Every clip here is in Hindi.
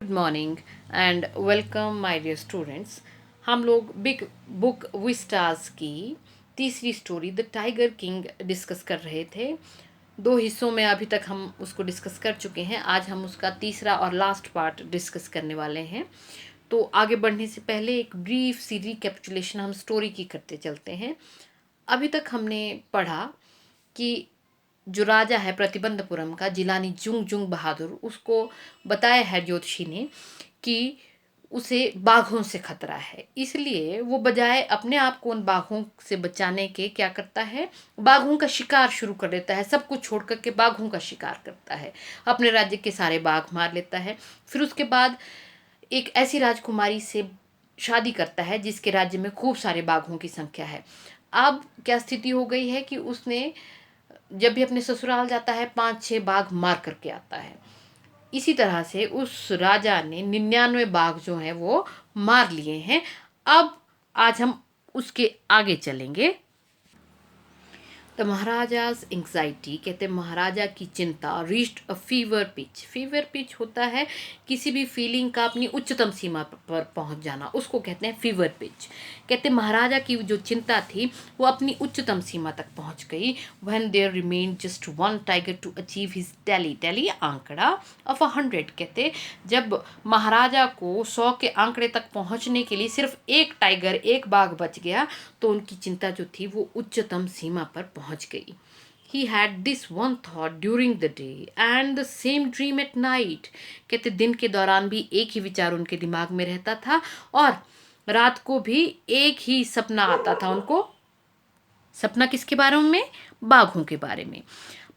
Good morning and welcome my dear students. हम लोग बिग बुक विस्टास की तीसरी story the tiger king discuss कर रहे थे। दो हिस्सों में अभी तक हम उसको डिस्कस कर चुके हैं। आज हम उसका तीसरा और लास्ट पार्ट डिस्कस करने वाले हैं। तो आगे बढ़ने से पहले एक ब्रीफ सी रिकैपिचुलेशन हम स्टोरी की करते चलते हैं। अभी तक हमने पढ़ा कि जो राजा है प्रतिबंधपुरम का जिलानी जुंग जुंग बहादुर, उसको बताया है ज्योतिषी ने कि उसे बाघों से खतरा है। इसलिए वो बजाय अपने आप को उन बाघों से बचाने के क्या करता है, बाघों का शिकार शुरू कर देता है। सब कुछ छोड़ करके बाघों का शिकार करता है। अपने राज्य के सारे बाघ मार लेता है। फिर उसके बाद एक ऐसी राजकुमारी से शादी करता है जिसके राज्य में खूब सारे बाघों की संख्या है। अब क्या स्थिति हो गई है कि उसने जब भी अपने ससुराल जाता है 5-6 बाघ मार करके आता है। इसी तरह से उस राजा ने 99 बाघ जो हैं वो मार लिए हैं। अब आज हम उसके आगे चलेंगे। द महाराजाज एंग्जाइटी, कहते हैं महाराजा की चिंता, reached a fever pitch. Fever pitch होता है किसी भी फीलिंग का अपनी उच्चतम सीमा पर पहुंच जाना, उसको कहते हैं फीवर पिच। कहते हैं महाराजा की जो चिंता थी वो अपनी उच्चतम सीमा तक पहुंच गई। When there remain just one tiger to achieve his tally, tally आंकड़ा ऑफ 100। कहते जब महाराजा को 100 के आंकड़े तक पहुंचने के लिए सिर्फ एक टाइगर, एक बाघ बच गया, तो उनकी चिंता जो थी वो उच्चतम सीमा पर पहुंच गई। He had this one thought during the day and the same dream at night। कहते दिन के दौरान भी एक ही विचार उनके दिमाग में रहता था और रात को भी एक ही सपना आता था उनको। सपना किसके बारे में? बाघों के बारे में।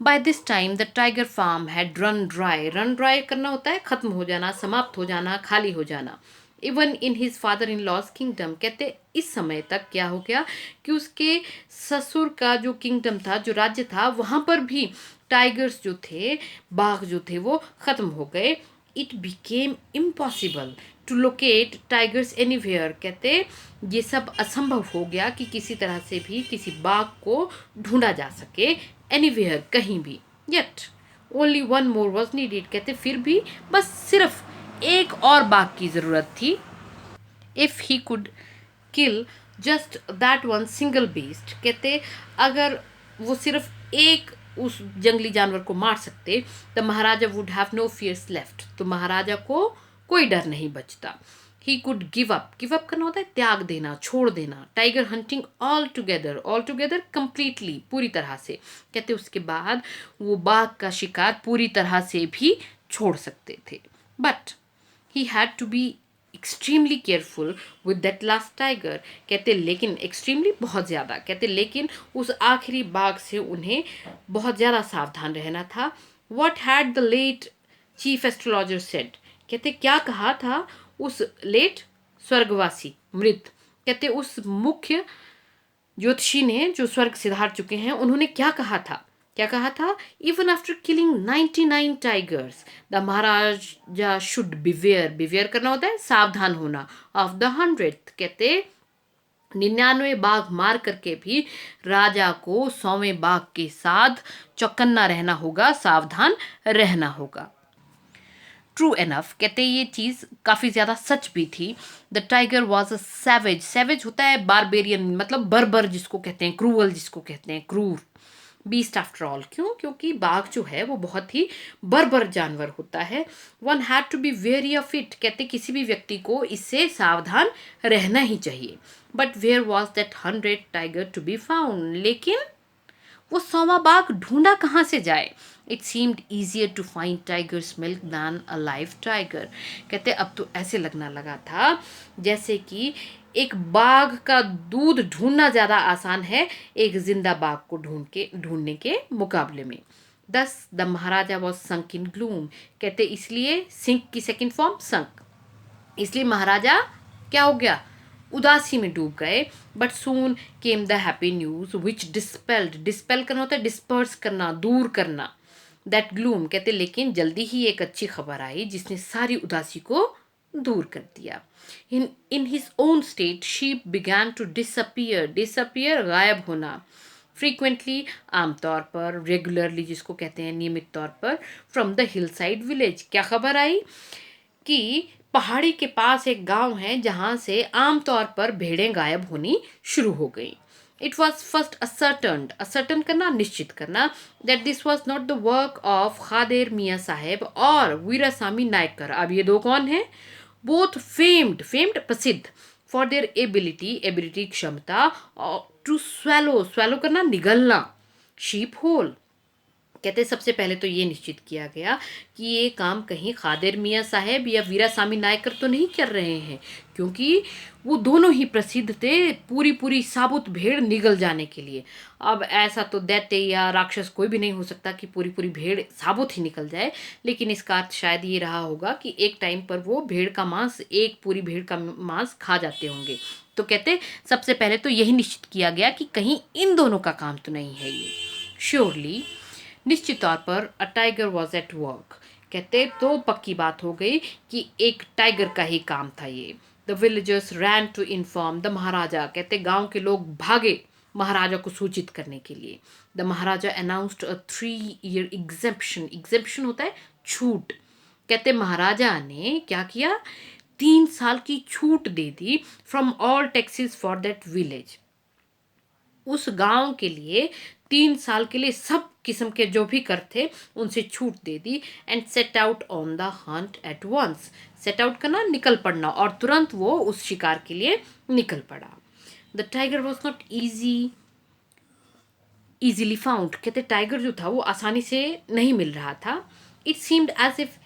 By this time the tiger farm had run dry. Run dry करना होता है खत्म हो जाना, समाप्त हो जाना, खाली हो जाना। Even in his father in laws kingdom, कहते इस समय तक क्या हो गया कि उसके ससुर का जो किंगडम था, जो राज्य था, वहां पर भी टाइगर्स जो थे, बाघ जो थे, वो खत्म हो गए। It became impossible to locate tigers anywhere. कहते ये सब असंभव हो गया कि किसी तरह से भी किसी बाघ को ढूंढा जा सके एनीवेयर, कहीं भी। Yet only one more was needed. कहते फिर भी बस सिर्फ एक और बाघ की ज़रूरत थी। If he could kill just that one single beast. कहते अगर वो सिर्फ एक उस जंगली जानवर को मार सकते, तो Maharaja would have no fears left. तो महाराजा को कोई डर नहीं बचता। He could give up. Give up करना होता है त्याग देना, छोड़ देना। Tiger hunting all together completely, पूरी तरह से। कहते उसके बाद वो बाघ का शिकार पूरी तरह से भी छोड़ सकते थे। But he had to be extremely careful with that last tiger. कहते लेकिन एक्सट्रीमली बहुत ज़्यादा, कहते लेकिन उस आखिरी बाघ से उन्हें बहुत ज़्यादा सावधान रहना था। What had the late chief astrologer said. कहते क्या कहा था उस लेट स्वर्गवासी मृत, कहते उस मुख्य ज्योतिषी ने जो स्वर्ग सिधार चुके हैं, उन्होंने क्या कहा था? क्या कहा था? Even after killing 99 tigers the Maharaja should beware. Beware करना होता है सावधान होना। ऑफ द 100th, कहते 99 बाघ मार करके भी राजा को 100वें बाघ के साथ चौकन्ना रहना होगा, सावधान रहना होगा। ट्रू एनफ, कहते ये चीज़ काफ़ी ज़्यादा सच भी थी। The tiger was a savage. Savage होता है बारबेरियन, मतलब बर्बर जिसको कहते हैं, क्रूअल जिसको कहते हैं, क्रूर बीस्ट आफ्टर ऑल। क्यों? क्योंकि बाघ जो है वो बहुत ही बर्बर जानवर होता है। One had to be wary of it. कहते किसी भी व्यक्ति को इससे सावधान रहना ही चाहिए। But where was that 100 tiger to be found. लेकिन वो 100वां बाघ ढूंढा कहाँ से जाए? It seemed easier to find tiger's milk than a live tiger. कहते अब तो ऐसे लगना लगा था जैसे कि एक बाघ का दूध ढूंढना ज़्यादा आसान है एक जिंदा बाघ को ढूंढने के मुकाबले में। दस the Maharaja was sunk in gloom. कहते इसलिए सिंक की सेकेंड फॉर्म संक, इसलिए महाराजा क्या हो गया? उदासी में डूब गए। But soon came the happy news which dispelled. Dispel करना होता है डिस्पर्स करना, दूर करना, दैट ग्लूम। कहते लेकिन जल्दी ही एक अच्छी खबर आई जिसने सारी उदासी को दूर कर दिया। In his own state sheep began to disappear. Disappear गायब होना। फ्रीक्वेंटली आमतौर पर, रेगुलरली जिसको कहते हैं नियमित तौर पर, from the hill side village. क्या खबर आई? कि पहाड़ी के पास एक गांव है जहां से आमतौर पर भेड़ें गायब होनी शुरू हो गई. इट वॉज फर्स्ट असर्टन करना, निश्चित करना, that this was not the work of Khader मियाँ साहेब और वीरासामी नायकर. अब ये दो कौन है? बोथ फेम्ड प्रसिद्ध फॉर देयर एबिलिटी क्षमता टू स्वैलो करना, निगलना, शीप होल. कहते सबसे पहले तो ये निश्चित किया गया कि ये काम कहीं खादिर मियाँ साहेब या वीरासामी नायकर तो नहीं कर रहे हैं, क्योंकि वो दोनों ही प्रसिद्ध थे पूरी पूरी साबुत भेड़ निगल जाने के लिए. अब ऐसा तो दैत्य या राक्षस कोई भी नहीं हो सकता कि पूरी पूरी भेड़ साबुत ही निकल जाए, लेकिन इसका अर्थ शायद ये रहा होगा कि एक टाइम पर वो भेड़ का मांस, एक पूरी भेड़ का मांस खा जाते होंगे. तो कहते सबसे पहले तो यही निश्चित किया गया कि कहीं इन दोनों का काम तो नहीं है ये. श्योरली, निश्चित तौर पर a tiger was at work. कहते तो पक्की बात हो गई कि एक टाइगर का ही काम था ये. The villagers ran to inform the Maharaja. कहते गांव के लोग भागे महाराजा को सूचित करने के लिए. The Maharaja announced a 3 year exemption होता है छूट. कहते महाराजा ने क्या किया? 3 साल की छूट दे दी from all taxes for that village. उस गांव के लिए 3 साल के लिए सब किस्म के जो भी कर थे उनसे छूट दे दी. And set out on the hunt at once. Set out करना, निकल पड़ना, और तुरंत वो उस शिकार के लिए निकल पड़ा. The tiger was not easily found. कहते टाइगर जो था वो आसानी से नहीं मिल रहा था. It seemed as if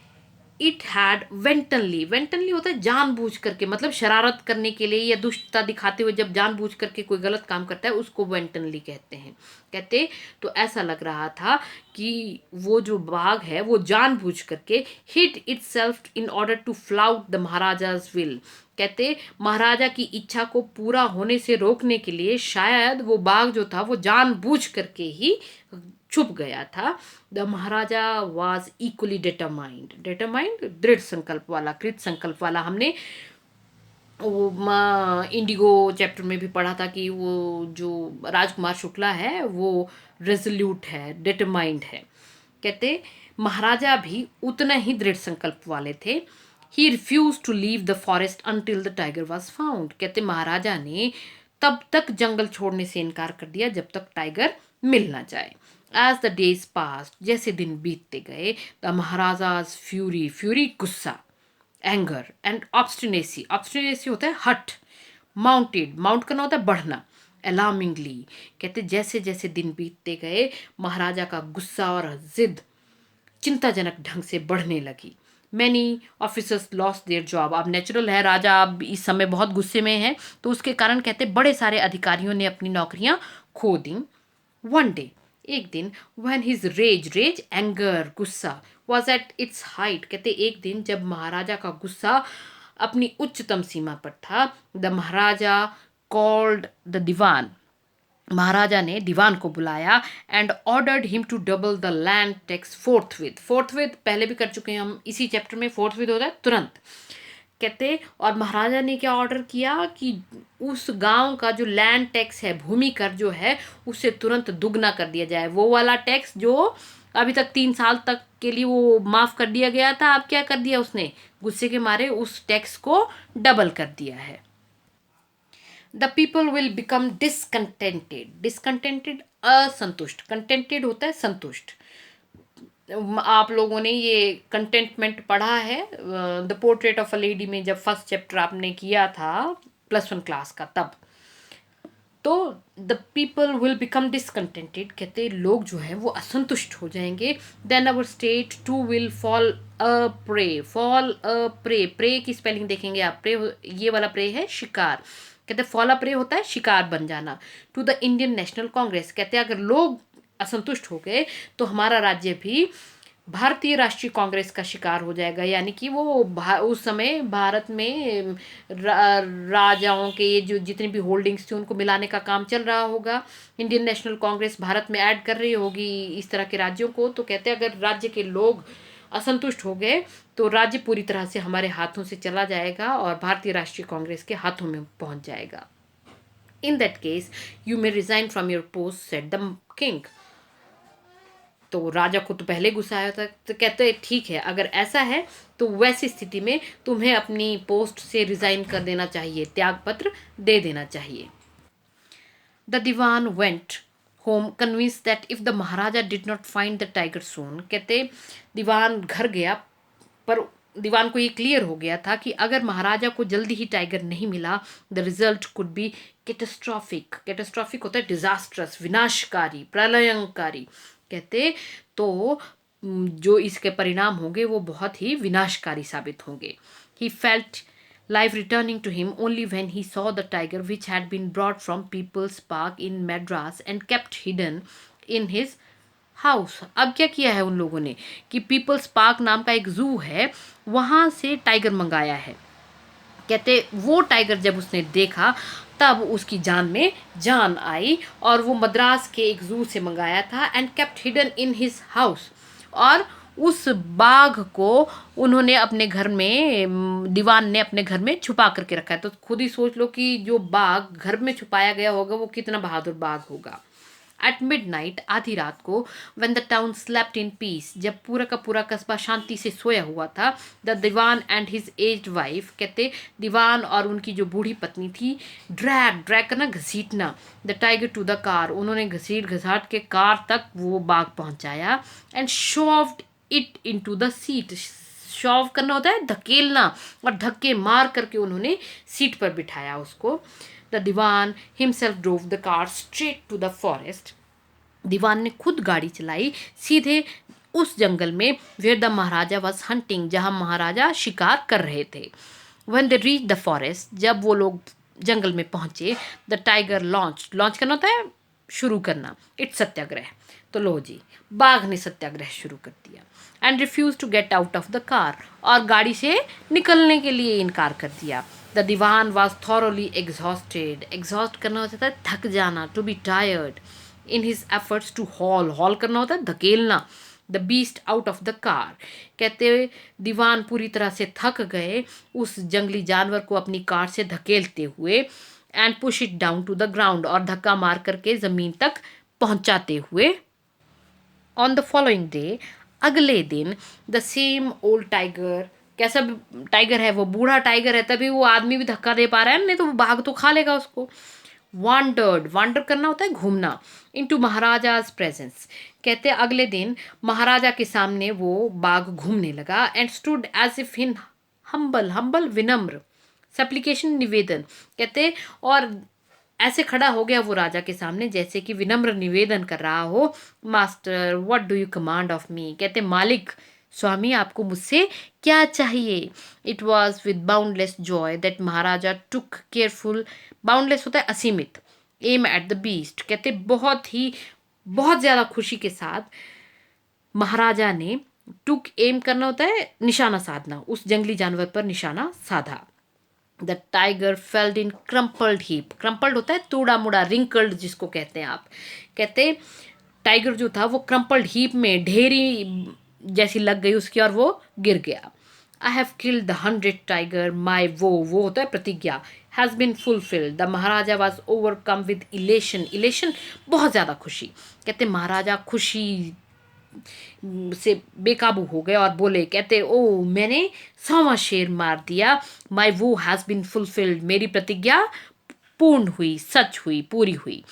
it had wantonly होता है जानबूझ करके, मतलब शरारत करने के लिए या दुष्टता दिखाते हुए जब जानबूझ करके कोई गलत काम करता है उसको वेंटनली कहते हैं. कहते तो ऐसा लग रहा था कि वो जो बाघ है वो जानबूझ करके hid itself in order to flout the Maharaja's will. कहते महाराजा की इच्छा को पूरा होने से रोकने के लिए शायद वो बाघ जो था वो जानबूझ करके ही छुप गया था. The Maharaja was equally determined, दृढ़ संकल्प वाला, कृत संकल्प वाला. हमने वो इंडिगो चैप्टर में भी पढ़ा था कि वो जो राजकुमार शुक्ला है वो रेजोल्यूट है, डिटरमाइंड है. कहते महाराजा भी उतना ही दृढ़ संकल्प वाले थे. He refuse to leave the forest until the tiger was found. कहते महाराजा ने तब तक जंगल छोड़ने से इनकार कर दिया जब तक टाइगर मिल ना जाए. एज द डेज पास, जैसे दिन बीतते गए, द महाराजाज फ्यूरी गुस्सा, एंगर एंड ऑब्स्टिनेसी होता है हट, माउंट करना होता है बढ़ना, अलार्मिंगली. कहते जैसे जैसे दिन बीतते गए महाराजा का गुस्सा और जिद चिंताजनक ढंग से बढ़ने लगी. Many officers lost their job. अब नेचुरल है, राजा अब इस समय बहुत गुस्से में है तो उसके कारण कहते बड़े सारे अधिकारियों ने अपनी नौकरियां खो दी. वन डे, एक दिन, when his रेज एंगर, गुस्सा, was at its height. कहते एक दिन जब महाराजा का गुस्सा अपनी उच्चतम सीमा पर था, the maharaja called the dewan. महाराजा ने दीवान को बुलाया and ordered him to double the land tax forthwith पहले भी कर चुके हैं हम इसी चैप्टर में. फोर्थविथ होता है तुरंत. कहते और महाराजा ने क्या ऑर्डर किया कि उस गांव का जो लैंड टैक्स है, भूमि कर जो है, उसे तुरंत दुगना कर दिया जाए. वो वाला टैक्स जो अभी तक 3 साल तक के लिए वो माफ कर दिया गया था, अब क्या कर दिया उसने, गुस्से के मारे उस टैक्स को डबल कर दिया है. The people will become discontented, असंतुष्ट. कंटेंटेड होता है संतुष्ट. आप लोगों ने ये कंटेंटमेंट पढ़ा है the portrait of a lady में, जब फर्स्ट चैप्टर आपने किया था +1 क्लास का तब. तो the people will become discontented. कहते लोग जो है वो असंतुष्ट हो जाएंगे. Then our state too will fall a prey की स्पेलिंग देखेंगे आप. प्रे ये वाला प्रे है शिकार. कहते फॉल अ प्रे होता है शिकार बन जाना. To the Indian National Congress. कहते अगर लोग असंतुष्ट हो गए तो हमारा राज्य भी भारतीय राष्ट्रीय कांग्रेस का शिकार हो जाएगा. यानी कि वो उस समय भारत में राजाओं के ये जो जितनी भी होल्डिंग्स थी उनको मिलाने का काम चल रहा होगा. इंडियन नेशनल कांग्रेस भारत में ऐड कर रही होगी इस तरह के राज्यों को. तो कहते हैं अगर राज्य के लोग असंतुष्ट हो गए तो राज्य पूरी तरह से हमारे हाथों से चला जाएगा और भारतीय राष्ट्रीय कांग्रेस के हाथों में पहुंच जाएगा. In that case you may resign from your post, said the king. तो राजा को तो पहले गुस्सा आया था, तो कहते ठीक है, अगर ऐसा है तो वैसी स्थिति में तुम्हें अपनी पोस्ट से रिजाइन कर देना चाहिए, त्याग पत्र दे देना चाहिए। The dewan went home convince that if the Maharaja did not find the tiger soon, कहते दीवान घर गया, पर दीवान को ये क्लियर हो गया था कि अगर महाराजा को जल्दी ही टाइगर नहीं मिला, the result could be catastrophic. Catastrophic होता है डिजास्ट्रस, विनाशकारी, प्रलयंकारी। कहते तो जो इसके परिणाम होंगे वो बहुत ही विनाशकारी साबित होंगे। He felt life returning to him only when he saw the tiger which had been brought from People's Park in Madras and kept hidden in his house. अब क्या किया है उन लोगों ने कि पीपल्स पार्क नाम का एक जू है, वहाँ से टाइगर मंगाया है। कहते वो टाइगर जब उसने देखा तब उसकी जान में जान आई, और वो मद्रास के एक जू से मंगाया था, and kept hidden in his house. और उस बाघ को उन्होंने अपने घर में, दीवान ने अपने घर में छुपा करके रखा है। तो खुद ही सोच लो कि जो बाघ घर में छुपाया गया होगा वो कितना बहादुर बाघ होगा। एट मिड नाइट, आधी रात को, when the town slept in peace, जब पूरा का पूरा कस्बा शांति से सोया हुआ था, the dewan and his aged wife, कहते दीवान और उनकी जो बूढ़ी पत्नी थी, ड्रैग करना, घसीटना, the tiger to the car, उन्होंने घसीट घसाट के कार तक वो बाघ पहुंचाया, and shoved it into the seat. Shove करना होता है धकेलना, और धक्के मार करके उन्होंने सीट पर बिठाया उसको। The dewan himself drove the car straight to the forest. दीवान ने खुद गाड़ी चलाई सीधे उस जंगल में, where the Maharaja was hunting, जहाँ महाराजा शिकार कर रहे थे। When they reach the forest, जब वो लोग जंगल में पहुंचे, द टाइगर लॉन्च करना होता है शुरू करना, इट्स सत्याग्रह। तो लो जी, बाघ ने सत्याग्रह शुरू कर दिया। And refuse to get out of the car, और गाड़ी से निकलने के लिए इनकार कर दिया। The dewan was thoroughly exhausted, exhaust करना होता है थक जाना, to be tired, in his efforts to haul करना होता है धकेलना, the beast out of the car. कहते दीवान पूरी तरह से थक गए उस जंगली जानवर को अपनी कार से धकेलते हुए, and push it down to the ground, और धक्का मार करके ज़मीन तक पहुंचाते हुए। ऑन द फॉलोइंग डे, अगले दिन, द सेम ओल्ड टाइगर, कैसा टाइगर है वो, बूढ़ा टाइगर है, तभी वो आदमी भी धक्का दे पा रहा है, नहीं तो वो बाघ तो खा लेगा उसको। वांडर करना होता है घूमना, इनटू महाराजाज प्रेजेंस। कहते अगले दिन महाराजा के सामने वो बाघ घूमने लगा, and stood as if in humble विनम्र, सप्लिकेशन निवेदन। कहते और ऐसे खड़ा हो गया वो राजा के सामने जैसे कि विनम्र निवेदन कर रहा हो, master what do you command of me. कहते मालिक, स्वामी, आपको मुझसे क्या चाहिए। It was with boundless Joy that Maharaja took careful, boundless होता है असीमित, एम एट द बीस्ट। कहते बहुत ज़्यादा खुशी के साथ महाराजा ने, टुक एम करना होता है निशाना साधना, उस जंगली जानवर पर निशाना साधा। The tiger failed in crumpled heap, crumpled होता है तोड़ा मुड़ा, रिंकल्ड जिसको कहते हैं आप। कहते टाइगर जो था वो क्रम्पल्ड हीप में ढेरी जैसी लग गई उसकी, और वो गिर गया। I have killed the 100 tiger, my वो होता है प्रतिज्ञा, has been fulfilled. The Maharaja was overcome with elation बहुत ज़्यादा खुशी। कहते महाराजा खुशी से बेकाबू हो गए और बोले, कहते ओ मैंने 100वां शेर मार दिया, माई वो हैज़ बिन फुलफिल्ड, मेरी प्रतिज्ञा पूर्ण हुई, सच हुई, पूरी हुई।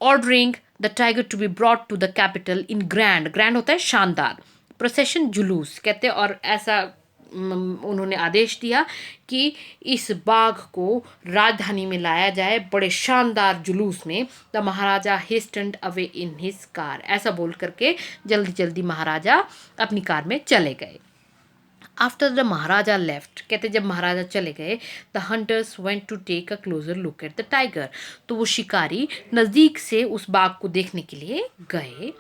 Ordering the tiger to be brought to the capital in grand होता है शानदार, प्रोसेशन जुलूस। कहते और ऐसा उन्होंने आदेश दिया कि इस बाघ को राजधानी में लाया जाए बड़े शानदार जुलूस में। The Maharaja hastened away in his car, ऐसा बोल करके जल्दी जल्दी महाराजा अपनी कार में चले गए। आफ्टर द महाराजा लेफ्ट, कहते जब महाराजा चले गए, the hunters went to take a closer look at the tiger, तो वो शिकारी नज़दीक से उस बाघ को देखने के लिए गए।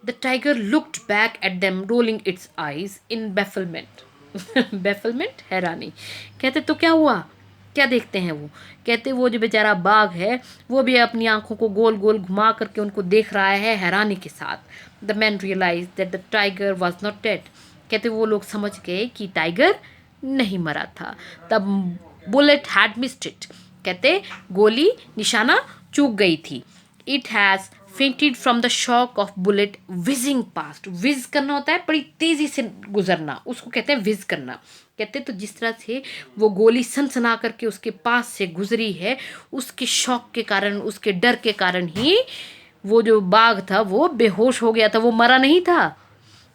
The tiger looked back at them rolling it's eyes in bafflement bafflement, हैरानी। कहते तो क्या हुआ, क्या देखते हैं वो। कहते वो जो बेचारा बाघ है वो भी अपनी आंखों को गोल गोल घुमा करके उनको देख रहा है हैरानी के साथ। The man realised that the tiger was not dead, कहते वो लोग समझ गए कि टाइगर नहीं मरा था। तब बुलेट हैड मिस्ड इट, कहते गोली निशाना चूक गई थी। It has fainted from the shock of bullet whizzing past. Whiz करना होता है बड़ी तेजी से गुजरना, उसको कहते हैं विज करना। कहते तो जिस तरह से वो गोली सनसना करके उसके पास से गुजरी है, उसके शौक के कारण, उसके डर के कारण ही वो जो बाघ था वो बेहोश हो गया था, वो मरा नहीं था।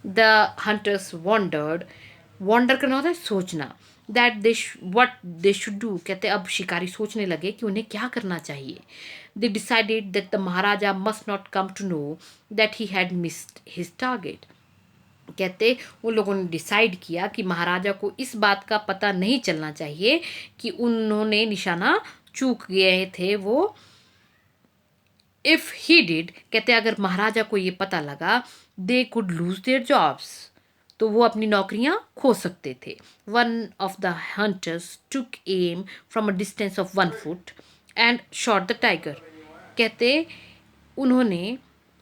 द हंटर्स वॉन्डर्ड, वॉन्डर करना होता है सोचना, that they what they should do. कहते अब शिकारी सोचने लगे कि उन्हें क्या करना चाहिए। They decided that the maharaja must not come to know that he had missed his target. कहते उन लोगों ने डिसाइड किया कि महाराजा को इस बात का पता नहीं चलना चाहिए कि उन्होंने निशाना चूक गए थे वो। इफ ही डिड, कहते अगर महाराजा को ये पता लगा, they could lose their jobs, तो वो अपनी नौकरियां खो सकते थे। One of the hunters took am from a distance of 1 foot and shot the tiger. कहते उन्होंने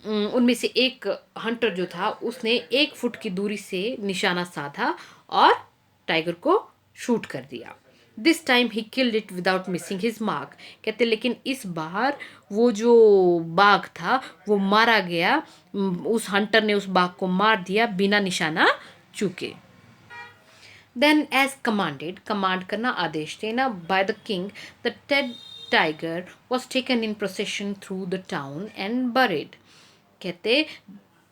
उनमें से एक हंटर जो था उसने 1 फुट की दूरी से निशाना साधा और टाइगर को शूट कर दिया। This time he killed it without missing his mark. कहते लेकिन इस बार वो जो बाघ था वो मारा गया, उस हंटर ने उस बाघ को मार दिया बिना निशाना चूके। देन एज कमांडेड, कमांड करना आदेश देना, by the king, the dead tiger was taken in procession through the town and buried. कहते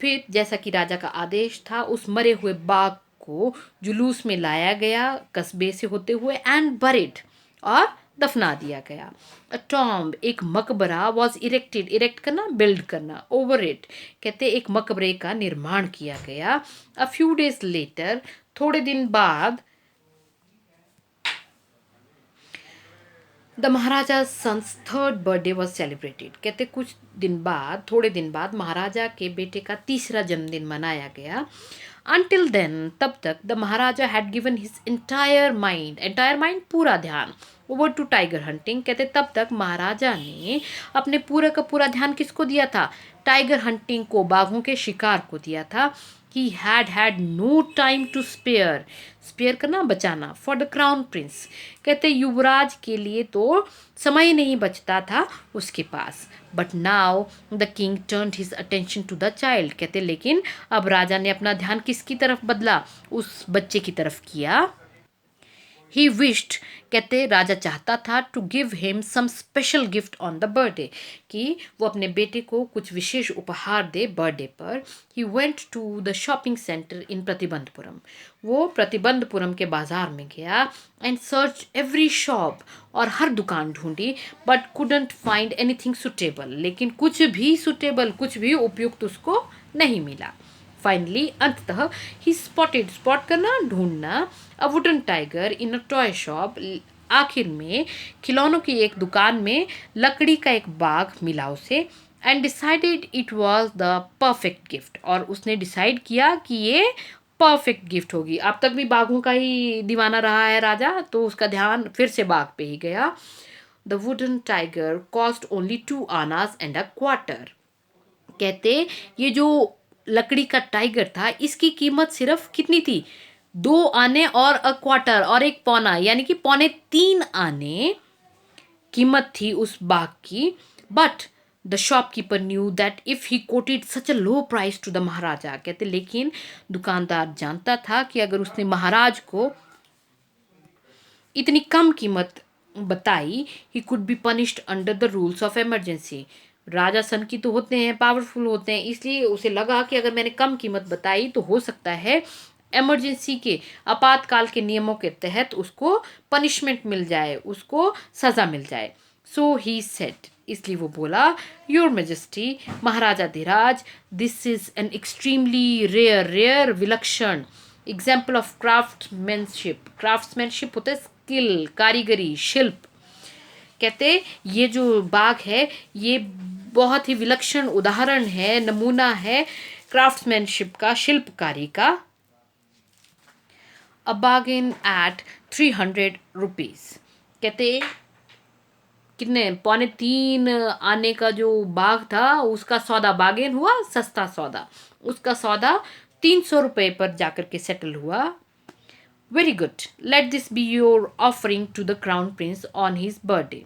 फिर जैसा कि राजा का आदेश था, उस मरे हुए बाघ को जुलूस में लाया गया कस्बे से होते हुए, एंड बरीड, और दफना दिया गया। अ टॉम्ब, एक मकबरा, वॉज इरेक्टेड, इरेक्ट करना बिल्ड करना, ओवर इट। कहते एक मकबरे का निर्माण किया गया। अ फ्यू डेज लेटर, थोड़े दिन बाद, the maharaja son's third birthday was celebrated. कहते कुछ दिन बाद, थोड़े दिन बाद महाराजा के बेटे का तीसरा जन्मदिन मनाया गया। अनटिल देन, तब तक, the Maharaja had given his entire mind, पूरा ध्यान, ओवर टू टाइगर हंटिंग। कहते तब तक महाराजा ने अपने पूरे का पूरा ध्यान किसको दिया था? टाइगर हंटिंग को, बाघों के शिकार को दिया था। He had no time to spare, spare करना बचाना, फॉर द क्राउन प्रिंस। कहते युवराज के लिए तो समय नहीं बचता था उसके पास। But now the king turned his attention to the child. कहते लेकिन अब राजा ने अपना ध्यान किसकी तरफ बदला? उस बच्चे की तरफ किया। ही विश्ड, कहते राजा चाहता था, to give him some special gift on the birthday, कि वो अपने बेटे को कुछ विशेष उपहार दे बर्थडे पर। He went to the shopping centre in Pratibandhapuram, वो प्रतिबंधपुरम के बाजार में गया। एंड सर्च एवरी शॉप, और हर दुकान ढूंढी, but couldn't find anything suitable, लेकिन कुछ भी सुटेबल, कुछ भी उपयुक्त उसको नहीं मिला। फाइनली, अंततः, ही स्पॉटेड, स्पॉट करना ढूंढना, a wooden tiger in a toy shop. आखिर में खिलौनों की एक दुकान में लकड़ी का एक बाघ मिला उसे। And decided it was the perfect gift, और उसने डिसाइड किया कि ये परफेक्ट गिफ्ट होगी। अब तक भी बाघों का ही दीवाना रहा है राजा, तो उसका ध्यान फिर से बाघ पे ही गया। The wooden tiger cost only 2 आनाज एंड अ क्वार्टर। कहते ये जो लकड़ी का टाइगर था, इसकी कीमत सिर्फ कितनी थी? 2 आने और अ क्वार्टर, और एक पौना, यानी कि 3.25 आने कीमत थी उस बाग की। But the shopkeeper knew that if he quoted such a low price to the Maharaja. कहते लेकिन दुकानदार जानता था कि अगर उसने महाराज को इतनी कम कीमत बताई, he could be punished under the rules of emergency. राजा सन की तो होते हैं, पावरफुल होते हैं, इसलिए उसे लगा कि अगर मैंने कम कीमत बताई तो हो सकता है इमरजेंसी के, आपातकाल के नियमों के तहत उसको पनिशमेंट मिल जाए, उसको सज़ा मिल जाए। सो ही सेड, इसलिए वो बोला, your majesty, maharaja dhiraj, this is an extremely rare, विलक्षण एग्जाम्पल ऑफ क्राफ्टमैनशिप। क्राफ्ट्समैनशिप होता है स्किल, कारीगरी, शिल्प। कहते ये जो बाग है ये बहुत ही विलक्षण उदाहरण है, नमूना है क्राफ्ट्समैनशिप का, शिल्पकारी का। A bargain at 300 rupees. कहते कितने, 3.25 आने का जो बाग था उसका सौदा, बार्गेन हुआ सस्ता सौदा, उसका सौदा 300 रुपये पर जाकर के सेटल हुआ। Very good, let this be your offering to the crown prince on his birthday.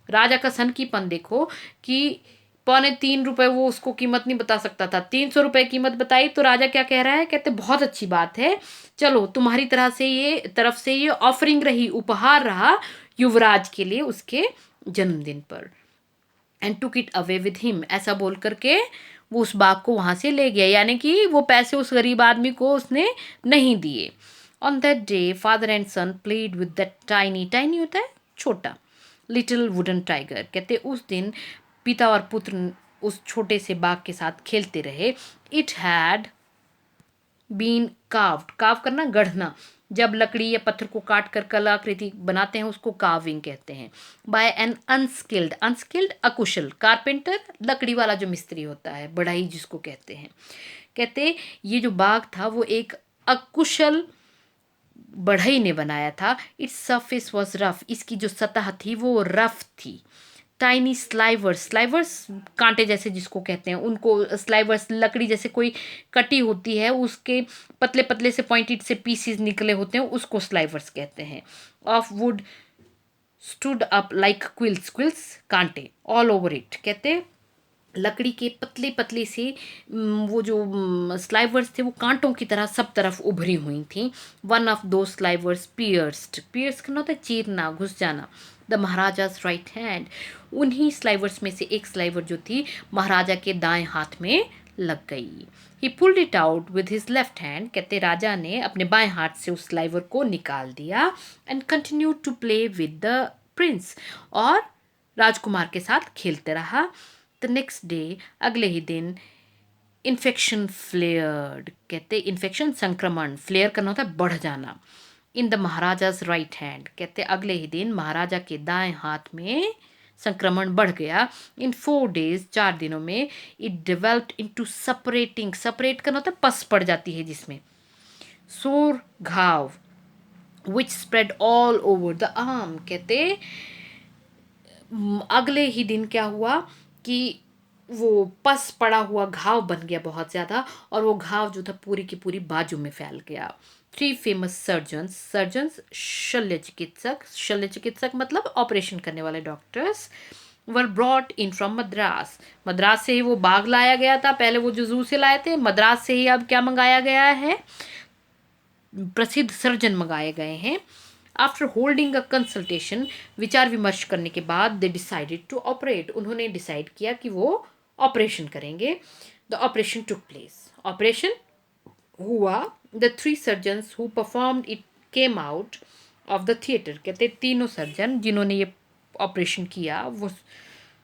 राजा का सनकीपन देखो कि ₹3.25 वो उसको कीमत नहीं बता सकता था, ₹300 कीमत बताई तो राजा क्या कह रहा है, कहते बहुत अच्छी बात है, चलो तुम्हारी तरफ से ये ऑफरिंग रही, उपहार रहा युवराज के लिए उसके जन्मदिन पर। And took it away with him, ऐसा बोल करके वो उस बाग को वहां से ले गया, यानी कि वो पैसे उस गरीब आदमी को उसने नहीं दिए। On that day father and son played with that tiny, tiny होता है छोटा, लिटिल वुडन टाइगर, कहते उस दिन पिता और पुत्र उस छोटे से बाघ के साथ खेलते रहे। It had been carved, carve करना गढ़ना, जब लकड़ी या पत्थर को काट कर कलाकृति बनाते हैं उसको कार्विंग कहते हैं। बाय एन अनस्किल्ड, अनस्किल्ड अकुशल, कारपेंटर लकड़ी वाला जो मिस्त्री होता है, बढ़ई जिसको कहते हैं। कहते ये जो बाघ था वो एक अकुशल बढ़ई ने बनाया था। इट्स सरफेस वॉज रफ, इसकी जो सतह थी वो रफ थी। टाइनी स्लाइवर्स, स्लाइवर्स कांटे जैसे जिसको कहते हैं उनको, स्लाइवर्स लकड़ी जैसे कोई कटी होती है उसके पतले पतले से पॉइंटेड से पीसीज निकले होते हैं, उसको स्लाइवर्स कहते हैं। Of would stood up like quills, quills कांटे, ऑल ओवर इट, कहते लकड़ी के पतले पतले से वो जो स्लाइवर्स थे वो कांटों की तरह सब तरफ उभरी हुई थी। वन ऑफ दो स्लाइवर्स पियर्स्ड, पियर्स करना होता है चीरना, घुस जाना, द महाराजाज राइट हैंड, उन्हीं स्लाइवर्स में से एक स्लाइवर जो थी महाराजा के दाएं हाथ में लग गई। ही pulled it out with his left hand, कहते राजा ने अपने बाएं हाथ से उस स्लाइवर को निकाल दिया। And continue to play with the prince, और राजकुमार के साथ खेलते रहा। द नेक्स्ट डे, अगले ही दिन, इन्फेक्शन फ्लेयर्ड, कहते इन्फेक्शन संक्रमण, फ्लेयर करना होता है बढ़ जाना, in the Maharaja's right hand, कहते अगले ही दिन महाराजा के दाएं हाथ में संक्रमण बढ़ गया। इन 4 days, 4 दिनों में, it developed into separating, separate करना होता है पस पड़ जाती है जिसमें, सोर घाव, which spread all over the arm, कहते अगले ही दिन क्या हुआ कि वो पस पड़ा हुआ घाव बन गया बहुत ज़्यादा, और वो घाव जो था पूरी की पूरी बाजू में फैल गया। 3 फेमस सर्जन्स, सर्जन्स शल्य चिकित्सक, शल्य चिकित्सक मतलब ऑपरेशन करने वाले doctors, were brought in from Madras, Madras से ही वो बाघ लाया गया था, पहले वो जो जू से लाए थे, मद्रास से ही अब क्या मंगाया गया है, प्रसिद्ध सर्जन मंगाए गए हैं। आफ्टर होल्डिंग अ कंसल्टेशन, विचार विमर्श करने के बाद, दे डिसाइडेड टू ऑपरेट, उन्होंने डिसाइड किया कि वो ऑपरेशन करेंगे। The operation took place, operation हुआ। The 3 surgeons who performed it came out of the theatre, कहते तीनों सर्जन जिन्होंने ये ऑपरेशन किया वो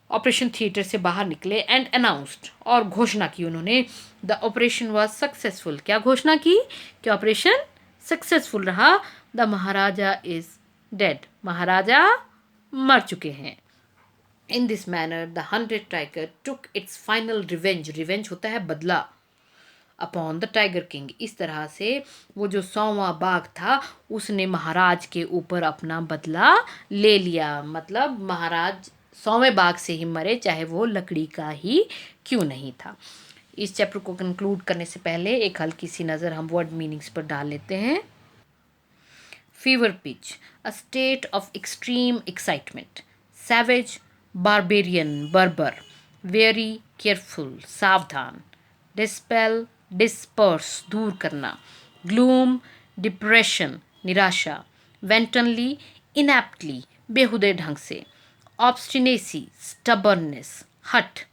ऑपरेशन थिएटर से बाहर निकले। एंड अनाउंस्ड, और घोषणा की उन्होंने, द ऑपरेशन वॉज सक्सेसफुल, क्या घोषणा की कि ऑपरेशन सक्सेसफुल रहा। द महाराजा इज डेड, महाराजा मर चुके हैं। In this manner the 100 tiger took its final revenge, revenge होता है बदला, अपॉन द टाइगर किंग, इस तरह से वो जो 100वां बाघ था उसने महाराज के ऊपर अपना बदला ले लिया, मतलब महाराज 100वें बाघ से ही मरे, चाहे वो लकड़ी का ही क्यों नहीं था। इस चैप्टर को कंक्लूड करने से पहले एक हल्की सी नज़र हम वर्ड मीनिंग्स पर डाल लेते हैं। Fever pitch, a state of extreme excitement. savage, barbarian, berber, very careful, सावधान। dispel, disperse, दूर करना। gloom, depression, निराशा। wantonly, inaptly, बेहुदे ढंग से। obstinacy, stubbornness, हठ।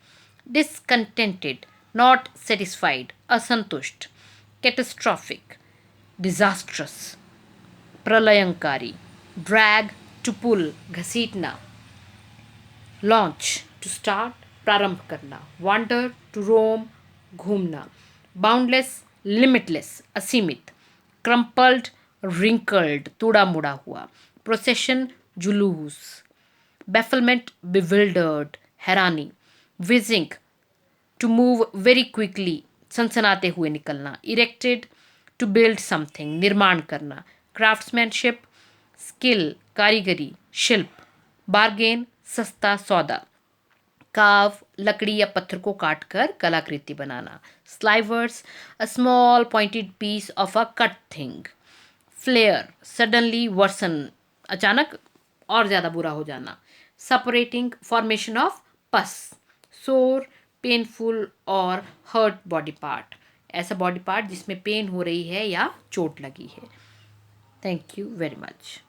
discontented, not satisfied, असंतुष्ट। catastrophic, disastrous, प्रलयंकारी। ड्रैग, टू पुल, घसीटना। लॉन्च, टू स्टार्ट, प्रारंभ करना। वांडर, टू रोम, घूमना। बाउंडलेस, लिमिटलेस, असीमित। क्रम्पल्ड, रिंकल्ड, तोड़ा मुड़ा हुआ। प्रोसेशन, जुलूस। बेफलमेंट, बिविल्डर्ड, हैरानी। Whizzing, to move very quickly, सनसनाते हुए निकलना। इरेक्टेड, टू बिल्ड समथिंग, निर्माण करना। क्राफ्ट्समैनशिप, स्किल, कारीगरी, शिल्प। बार्गेन, सस्ता सौदा। कार्व, लकड़ी या पत्थर को काटकर कलाकृति बनाना। Slivers, a small pointed piece of a cut thing. Flare, suddenly worsen, अचानक और ज़्यादा बुरा हो जाना। सेपरेटिंग, फॉर्मेशन ऑफ पस। सोर, पेनफुल और हर्ट बॉडी पार्ट, ऐसा बॉडी पार्ट जिसमें पेन हो रही है या चोट लगी है। Thank you very much.